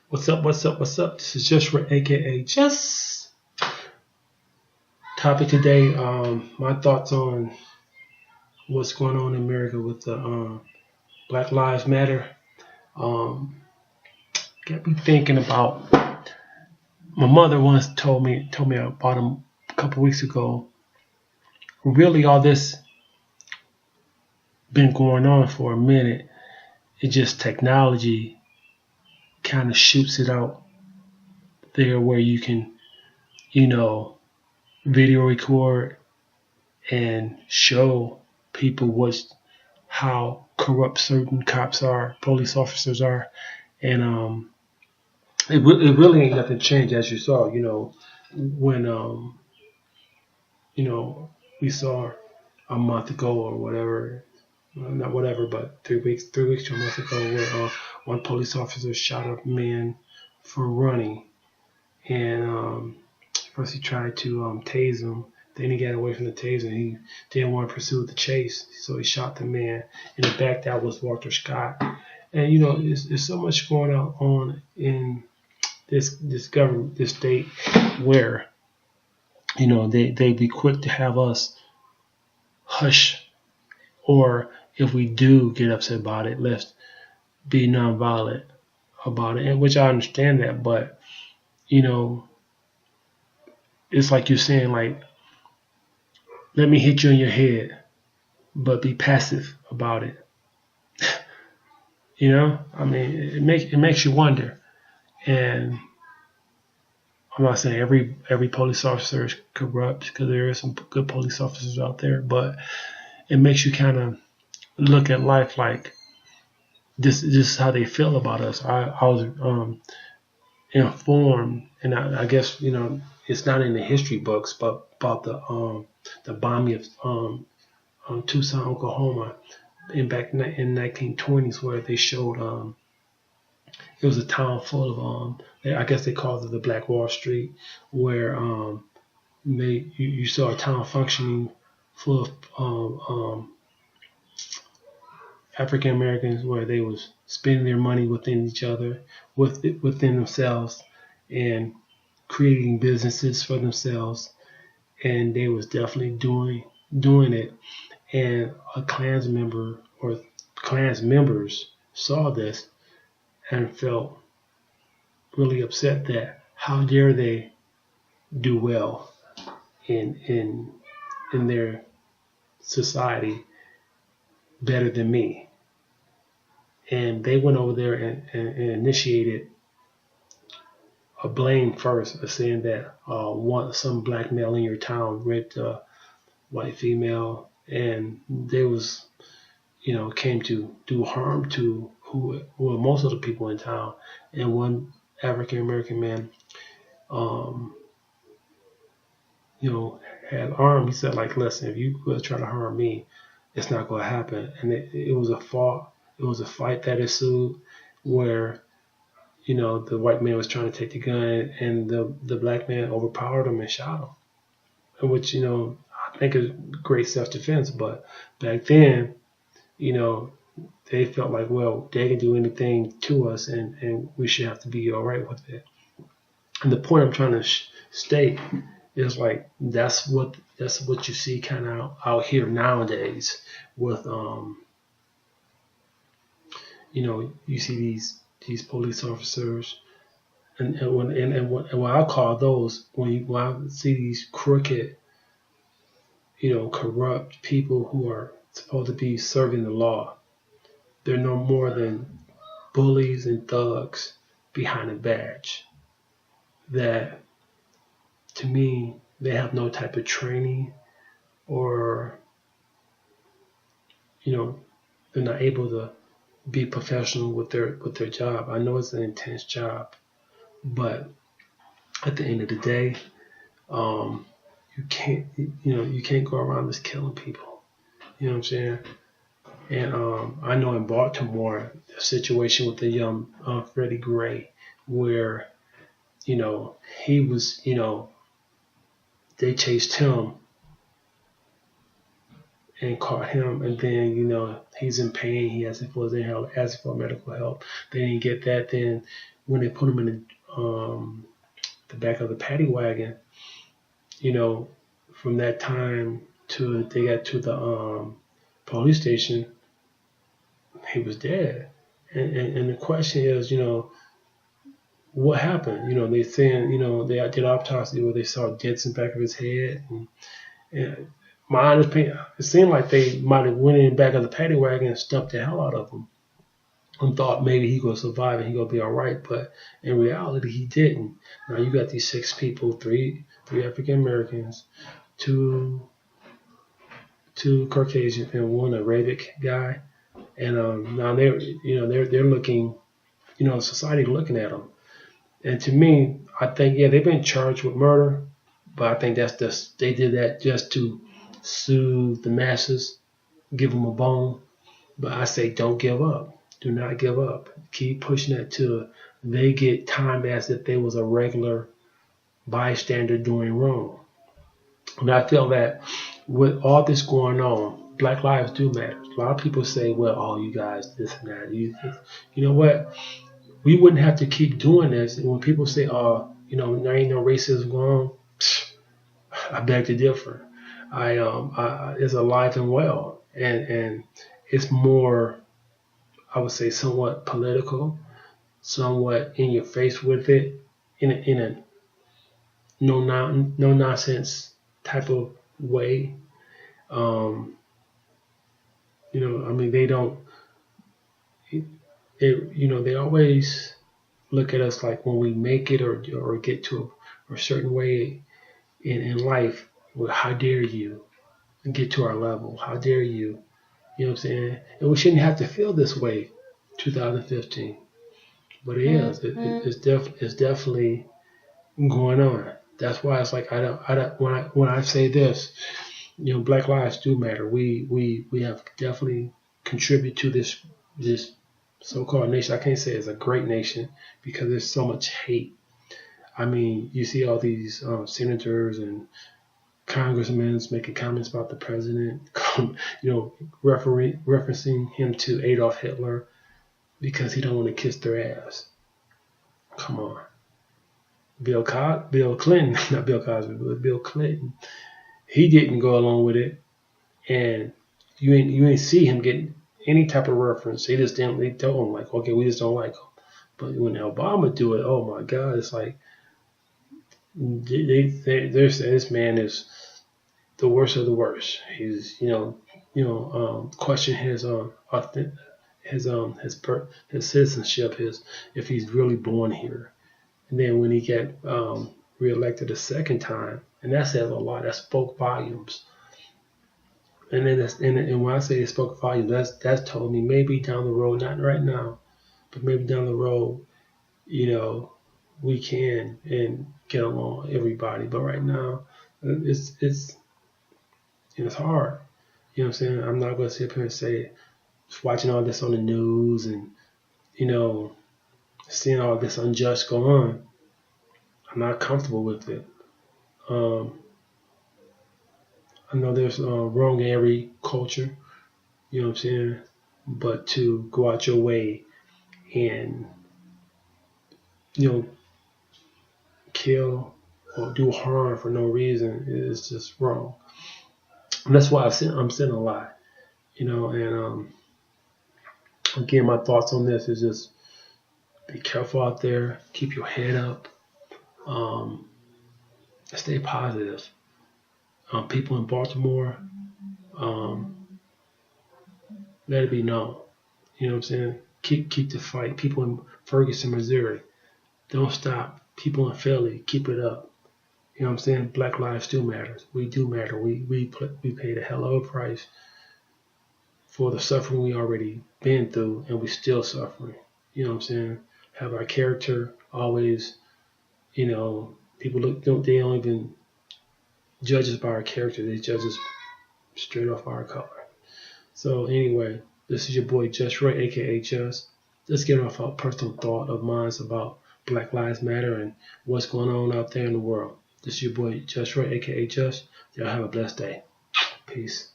What's up? What's up? What's up? This is Just for AKA Just. Topic today. My thoughts on what's going on in America with the Black Lives Matter. Um, Got me thinking about. My mother once told me about a couple weeks ago. Really, all this been going on for a minute. It just technology kind of shoots it out there where you can, you know, video record and show people how corrupt certain cops are, police officers are, and it really ain't nothing changed as you saw. When we saw a month ago or whatever, well, not whatever, but 3 weeks to a month ago, where one police officer shot a man for running, and first he tried to tase him. Then he got away from the taser. He didn't want to pursue the chase, so he shot the man in the back. That was Walter Scott. And there's so much going on in this government, this state, where they be quick to have us hush, or if we do get upset about it, let's be nonviolent about it. And which I understand that, but it's like you're saying, like, let me hit you in your head, but be passive about it. I mean, it makes you wonder. And I'm not saying every police officer is corrupt, because there are some good police officers out there, but it makes you kind of look at life like this is how they feel about us. I was informed, and I guess it's not in the history books, but about the bombing of Tucson, Oklahoma, back in 1920s, where they showed it was a town full of I guess they called it the Black Wall Street, where you saw a town functioning full of African Americans, where they was spending their money within each other, within themselves, and creating businesses for themselves, and they was definitely doing it. And a Klans member or Klans members saw this and felt really upset that how dare they do well in their society better than me. And they went over there and initiated a blame first, saying that some black male in your town raped a white female, and they was came to do harm to most of the people in town. And one African American man had armed. He said, like, listen, if you will try to harm me, it's not going to happen. And it was a fault. It was a fight that ensued, where the white man was trying to take the gun, and the black man overpowered him and shot him. Which I think is great self-defense. But back then, they felt like, well, they can do anything to us, and we should have to be all right with it. And the point I'm trying to state is, like, that's what you see kind of out here nowadays with you see these police officers, and what I call those, when I see these crooked, corrupt people who are supposed to be serving the law. They're no more than bullies and thugs behind a badge. That, to me, they have no type of training, or they're not able to be professional with their job. I know it's an intense job, but at the end of the day, you can't go around just killing people. You know what I'm saying? And I know in Baltimore, the situation with the young Freddie Gray, where he was, they chased him and caught him, and then he's in pain. He asked for medical help. They didn't get that. Then when they put him in the back of the paddy wagon, from that time to they got to the police station, he was dead. And the question is, what happened? They saying, they did autopsy where they saw dents in the back of his head. And my honest opinion, it seemed like they might have went in the back of the paddy wagon and stumped the hell out of him and thought maybe he gonna survive and he gonna be all right. But in reality, he didn't. Now you got these 6 people, three African Americans, two Caucasian and one Arabic guy, and now they're looking, society looking at them. And to me, I think they've been charged with murder, but I think they did that just to soothe the masses, give them a bone. But I say don't give up. Do not give up. Keep pushing that till they get time as if they was a regular bystander doing wrong. And I feel that with all this going on, Black lives do matter. A lot of people say, well, oh, you guys, this and that. You know what? We wouldn't have to keep doing this. And when people say, oh, there ain't no racism going on, I beg to differ. It's alive and well. And it's more, I would say, somewhat political, somewhat in your face with it, in a no nonsense type of way. They don't. They always look at us like when we make it or get to a certain way in life. Well, how dare you get to our level? How dare you? You know what I'm saying? And we shouldn't have to feel this way, 2015. But it is. It's definitely going on. That's why it's like I don't. When I say this, Black lives do matter. We have definitely contributed to this so-called nation. I can't say it's a great nation because there's so much hate. I mean, you see all these senators and congressmen making comments about the president, referencing him to Adolf Hitler because he don't want to kiss their ass. Come on. Bill Clinton, not Bill Cosby, but Bill Clinton, he didn't go along with it, and you ain't see him getting any type of reference. They told him like, okay, we just don't like him. But when Obama do it, oh my God, it's like they're saying this man is the worst of the worst. He's question his citizenship, if he's really born here. And then when he got reelected a second time, and that says a lot. That spoke volumes. And then and when I say it spoke volumes, that's told me maybe down the road, not right now, but maybe down the road, we can and get along everybody. But right now, it's hard. You know what I'm saying? I'm not going to sit up here and say, watching all this on the news and seeing all this unjust go on. I'm not comfortable with it. I know there's wrong in every culture, you know what I'm saying? But to go out your way and, kill or do harm for no reason is just wrong. And that's why I'm saying a lot, and again, my thoughts on this is just be careful out there, keep your head up, stay positive. People in Baltimore, let it be known. You know what I'm saying? Keep the fight. People in Ferguson, Missouri, don't stop. People in Philly, keep it up. You know what I'm saying? Black lives still matter. We do matter. We paid a hell of a price for the suffering we already been through, and we still suffering. You know what I'm saying? Have our character always. People they don't even judge us by our character. They judge us straight off our color. So anyway, this is your boy Just Roy, aka Just. Just getting off a personal thought of mine about Black Lives Matter and what's going on out there in the world. This is your boy Just Roy, aka Just. Y'all have a blessed day. Peace.